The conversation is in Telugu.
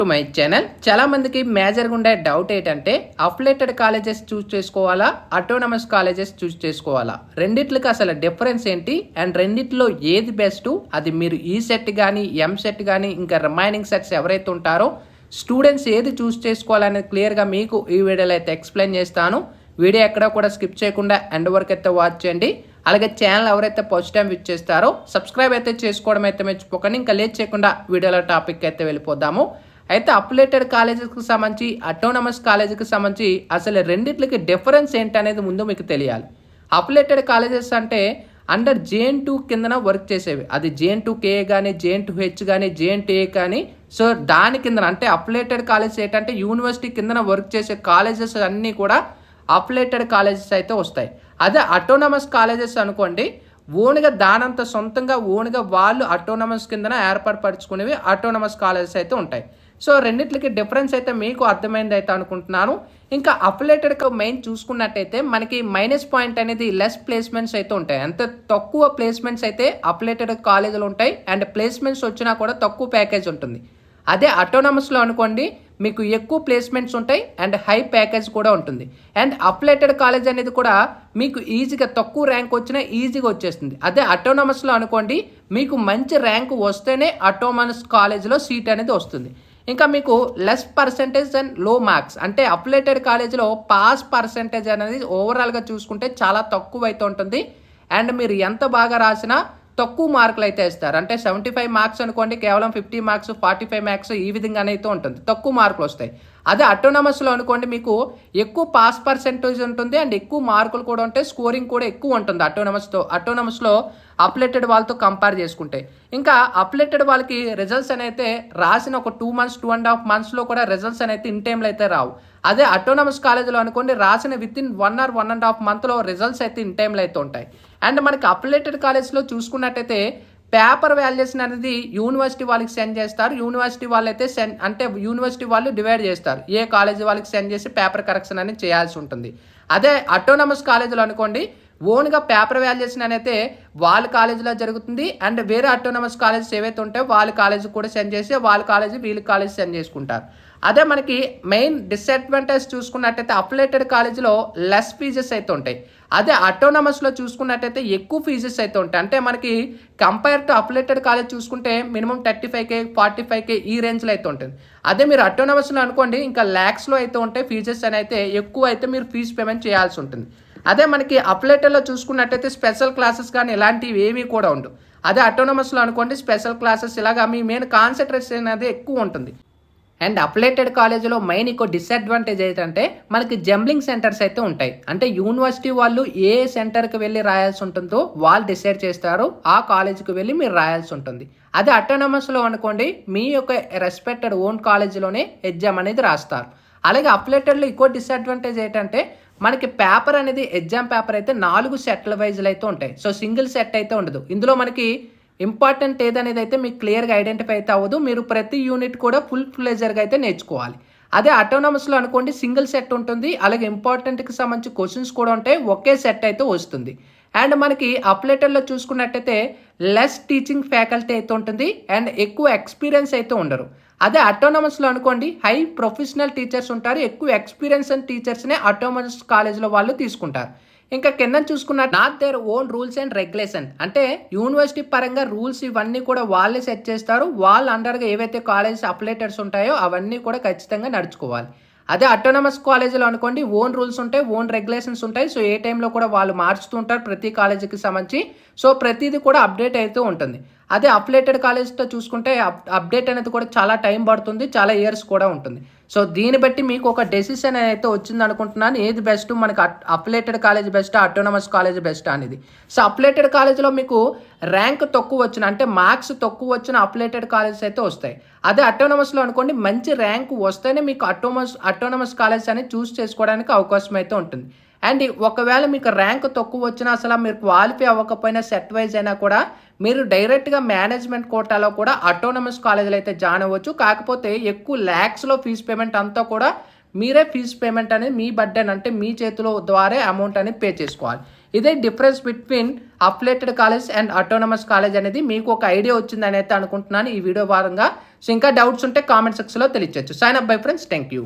To my channel. చాలా మందికి మేజర్గా ఉండే డౌట్ ఏంటంటే అఫిలియేటెడ్ కాలేజెస్ చూస్ చేసుకోవాలా, అటోనమస్ కాలేజెస్ చూస్ చేసుకోవాలా, రెండిట్లకి అసలు డిఫరెన్స్ ఏంటి అండ్ రెండిట్లో ఏది బెస్ట్, అది మీరు ఈ సెట్ కానీ ఎం సెట్ కానీ ఇంకా రిమైనింగ్ సెట్స్ ఎవరైతే ఉంటారో స్టూడెంట్స్ ఏది చూస్ చేసుకోవాలనేది క్లియర్గా మీకు ఈ వీడియోలో అయితే ఎక్స్ప్లెయిన్ చేస్తాను. వీడియో ఎక్కడ కూడా స్కిప్ చేయకుండా ఎండ్ వరకు అయితే వాచ్ చేయండి. అలాగే ఛానల్ ఎవరైతే ఫస్ట్ టైం విచ్ చేస్తారో సబ్స్క్రైబ్ అయితే చేసుకోవడం అయితే మర్చిపోకండి. ఇంకా లేట్ చేయకుండా వీడియోలో టాపిక్ అయితే వెళ్ళిపోదాము. అయితే అఫిలియేటెడ్ కాలేజెస్కి సంబంధించి అటోనమస్ కాలేజీకి సంబంధించి అసలు రెండిట్లకి డిఫరెన్స్ ఏంటనేది ముందు మీకు తెలియాలి. అఫిలియేటెడ్ కాలేజెస్ అంటే అండర్ JN2 కిందన వర్క్ చేసేవి, అది JN2K కానీ JN2H కానీ JN2A కానీ. సో దాని కిందన అంటే అఫిలియేటెడ్ కాలేజెస్ ఏంటంటే యూనివర్సిటీ కిందన వర్క్ చేసే కాలేజెస్ అన్నీ కూడా అఫిలియేటెడ్ కాలేజెస్ అయితే వస్తాయి. అదే అటోనమస్ కాలేజెస్ అనుకోండి, ఓన్గా దానంత సొంతంగా ఓన్గా వాళ్ళు అటోనమస్ కిందన ఏర్పాటుపరుచుకునేవి అటోనమస్ కాలేజెస్ అయితే ఉంటాయి. సో రెండిట్లకి డిఫరెన్స్ అయితే మీకు అర్థమైంది అయితే అనుకుంటున్నాను. ఇంకా అఫిలియేటెడ్ మెయిన్ చూసుకున్నట్టయితే మనకి మైనస్ పాయింట్ అనేది లెస్ ప్లేస్మెంట్స్ అయితే ఉంటాయి. అంత తక్కువ ప్లేస్మెంట్స్ అయితే అఫిలియేటెడ్ కాలేజీలు ఉంటాయి అండ్ ప్లేస్మెంట్స్ వచ్చినా కూడా తక్కువ ప్యాకేజ్ ఉంటుంది. అదే అటోనమస్లో అనుకోండి మీకు ఎక్కువ ప్లేస్మెంట్స్ ఉంటాయి అండ్ హై ప్యాకేజ్ కూడా ఉంటుంది. అండ్ అఫిలియేటెడ్ కాలేజ్ అనేది కూడా మీకు ఈజీగా తక్కువ ర్యాంక్ వచ్చినా ఈజీగా వచ్చేస్తుంది. అదే అటోనమస్లో అనుకోండి మీకు మంచి ర్యాంక్ వస్తేనే అటోనమస్ కాలేజ్లో సీట్ అనేది వస్తుంది. ఇంకా మీకు లెస్ పర్సెంటేజ్ అండ్ లో మార్క్స్ అంటే అఫిలియేటెడ్ కాలేజీలో పాస్ పర్సెంటేజ్ అనేది ఓవరాల్గా చూసుకుంటే చాలా తక్కువ అయితే ఉంటుంది. అండ్ మీరు ఎంత బాగా రాసినా తక్కువ మార్కులు అయితే ఇస్తారు. అంటే 75 మార్క్స్ అనుకోండి కేవలం 50 మార్క్స్ 45 మార్క్స్ ఈ విధంగానే అయితే ఉంటుంది, తక్కువ మార్కులు వస్తాయి. అదే అటోనమస్లో అనుకోండి మీకు ఎక్కువ పాస్ పర్సెంటేజ్ ఉంటుంది అండ్ ఎక్కువ మార్కులు కూడా ఉంటాయి, స్కోరింగ్ కూడా ఎక్కువ ఉంటుంది అటోనమస్లో అఫిలియేటెడ్ వాళ్ళతో కంపేర్ చేసుకుంటే. ఇంకా అఫిలియేటెడ్ వాళ్ళకి రిజల్ట్స్ అయితే రాసిన ఒక 2 months 2.5 monthsలో కూడా రిజల్ట్స్ అయితే ఇన్ టైంలో అయితే రావు. అదే అటోనమస్ కాలేజీలో అనుకోండి రాసిన విత్ ఇన్ 1 or 1.5 monthలో రిజల్ట్స్ అయితే ఇన్ టైంలో అయితే ఉంటాయి. అండ్ మనకి అఫిలియేటెడ్ కాలేజ్లో చూసుకున్నట్టయితే పేపర్ వాల్యుయేషన్ అనేది యూనివర్సిటీ వాళ్ళకి సెండ్ చేస్తారు. యూనివర్సిటీ వాళ్ళు అయితే యూనివర్సిటీ వాళ్ళు డివైడ్ చేస్తారు, ఏ కాలేజీ వాళ్ళకి సెండ్ చేసి పేపర్ కరెక్షన్ అనేది చేయాల్సి ఉంటుంది. అదే అటోనమస్ కాలేజీలో అనుకోండి ఓన్గా పేపర్ వాల్యుయేషన్ అనేది వాళ్ళ కాలేజీలో జరుగుతుంది అండ్ వేరే అటోనమస్ కాలేజెస్ ఏవైతే ఉంటాయో వాళ్ళ కాలేజీ కూడా సెండ్ చేసి వాళ్ళ కాలేజీ వీళ్ళ కాలేజీ సెండ్ చేసుకుంటారు. అదే మనకి మెయిన్ డిసడ్వాంటేజ్ చూసుకున్నట్టయితే అఫిలియేటెడ్ కాలేజీలో లెస్ ఫీజెస్ అయితే ఉంటాయి. అదే అటోనమస్లో చూసుకున్నట్టయితే ఎక్కువ ఫీజెస్ అయితే ఉంటాయి. అంటే మనకి కంపేర్ టు అఫిలియేటెడ్ కాలేజ్ చూసుకుంటే మినిమం 35K 45K ఈ రేంజ్లో అయితే ఉంటుంది. అదే మీరు అటోనమస్లో అనుకోండి ఇంకా ల్యాక్స్లో అయితే ఉంటాయి ఫీజెస్ అని అయితే ఎక్కువ అయితే మీరు ఫీజు పేమెంట్ చేయాల్సి ఉంటుంది. అదే మనకి అఫిలియేటెడ్లో చూసుకున్నట్టయితే స్పెషల్ క్లాసెస్ కానీ ఇలాంటివి ఏమీ కూడా ఉండవు. అదే అటోనమస్లో అనుకోండి స్పెషల్ క్లాసెస్ ఇలాగా మీ మెయిన్ కాన్సన్ట్రేషన్ అనేది ఎక్కువ ఉంటుంది. అండ్ అఫిలియేటెడ్ కాలేజీలో మెయిన్ ఇంకో డిసడ్వాంటేజ్ ఏంటంటే మనకి జంబ్లింగ్ సెంటర్స్ అయితే ఉంటాయి. అంటే యూనివర్సిటీ వాళ్ళు ఏ సెంటర్కి వెళ్ళి రాయాల్సి ఉంటుందో వాళ్ళు డిసైడ్ చేస్తారు, ఆ కాలేజీకి వెళ్ళి మీరు రాయాల్సి ఉంటుంది. అదే అటోనమస్లో అనుకోండి మీ యొక్క రెస్పెక్టెడ్ ఓన్ కాలేజీలోనే ఎగ్జామ్ అనేది రాస్తారు. అలాగే అఫిలియేటెడ్లో ఇంకో డిసడ్వాంటేజ్ ఏంటంటే మనకి పేపర్ అనేది ఎగ్జామ్ పేపర్ అయితే 4 సెట్ల వైజ్లు అయితే ఉంటాయి. సో సింగిల్ సెట్ అయితే ఉండదు. ఇందులో మనకి ఇంపార్టెంట్ ఏదనేది అయితే మీకు క్లియర్గా ఐడెంటిఫై అయితే అవ్వదు. మీరు ప్రతి యూనిట్ కూడా ఫుల్ ఫ్లెజర్గా అయితే నేర్చుకోవాలి. అదే అటోనమస్లో అనుకోండి సింగిల్ సెట్ ఉంటుంది, అలాగే ఇంపార్టెంట్కి సంబంధించి క్వశ్చన్స్ కూడా ఉంటాయి, ఒకే సెట్ అయితే వస్తుంది. అండ్ మనకి అఫిలియేటెడ్లో చూసుకున్నట్టయితే లెస్ టీచింగ్ ఫ్యాకల్టీ అయితే ఉంటుంది అండ్ ఎక్కువ ఎక్స్పీరియన్స్ అయితే ఉండరు. అదే అటోనమస్లో అనుకోండి హై ప్రొఫెషనల్ టీచర్స్ ఉంటారు, ఎక్కువ ఎక్స్పీరియన్స్ అండ్ టీచర్స్నే అటోనమస్ కాలేజ్లో వాళ్ళు తీసుకుంటారు. ఇంకా కింద చూసుకున్న not their own rules and regulation అంటే యూనివర్సిటీ పరంగా రూల్స్ ఇవన్నీ కూడా వాళ్ళే సెట్ చేస్తారు. వాళ్ళ అండర్గా ఏవైతే కాలేజ్ అఫిలియేటెడ్స్ ఉంటాయో అవన్నీ కూడా ఖచ్చితంగా నడుచుకోవాలి. అదే అటోనమస్ కాలేజీలో అనుకోండి ఓన్ రూల్స్ ఉంటాయి, ఓన్ రెగ్యులేషన్స్ ఉంటాయి. సో ఏ టైంలో కూడా వాళ్ళు మారుస్తూ ఉంటారు ప్రతి కాలేజీకి సంబంధించి. సో ప్రతిదీ కూడా అప్డేట్ అవుతూ ఉంటుంది. అదే అఫిలియేటెడ్ కాలేజ్తో చూసుకుంటే అప్డేట్ అనేది కూడా చాలా టైం పడుతుంది, చాలా ఇయర్స్ కూడా ఉంటుంది. సో దీన్ని బట్టి మీకు ఒక డెసిషన్ అయితే వచ్చింది అనుకుంటున్నాను, ఏది బెస్ట్ మనకు అఫిలియేటెడ్ కాలేజ్ బెస్టా అటోనమస్ కాలేజ్ బెస్టా అనేది. సో అఫిలియేటెడ్ కాలేజ్లో మీకు ర్యాంక్ తక్కువ వచ్చిన అంటే మార్క్స్ తక్కువ వచ్చిన అఫిలియేటెడ్ కాలేజెస్ అయితే వస్తాయి. అదే అటోనమస్లో అనుకోండి మంచి ర్యాంక్ వస్తేనే మీకు అటోనమస్ కాలేజ్ అనేది చూస్ చేసుకోవడానికి అవకాశం అయితే ఉంటుంది. అండ్ ఒకవేళ మీకు ర్యాంక్ తక్కువ వచ్చినా అసలు మీరు క్వాలిఫై అవ్వకపోయినా సెట్ వైజ్ అయినా కూడా మీరు డైరెక్ట్గా మేనేజ్మెంట్ కోటాలో కూడా అటోనమస్ కాలేజీలో అయితే జాయిన్ అవ్వచ్చు. కాకపోతే ఎక్కువ ల్యాక్స్లో ఫీజు పేమెంట్ అంతా కూడా మీరే ఫీజు పేమెంట్ అనేది మీ బర్డెన్ అంటే మీ చేతిలో ద్వారా అమౌంట్ అనేది పే చేసుకోవాలి. ఇదే difference between affiliated college and autonomous college అనేది మీకు ఒక ఐడియా వచ్చిందని అయితే అనుకుంటున్నాను ఈ వీడియో భాగంగా. సో ఇంకా డౌట్స్ ఉంటే కామెంట్ సెక్షన్లో తెలియచ్చు. Sign up bye friends. Thank you.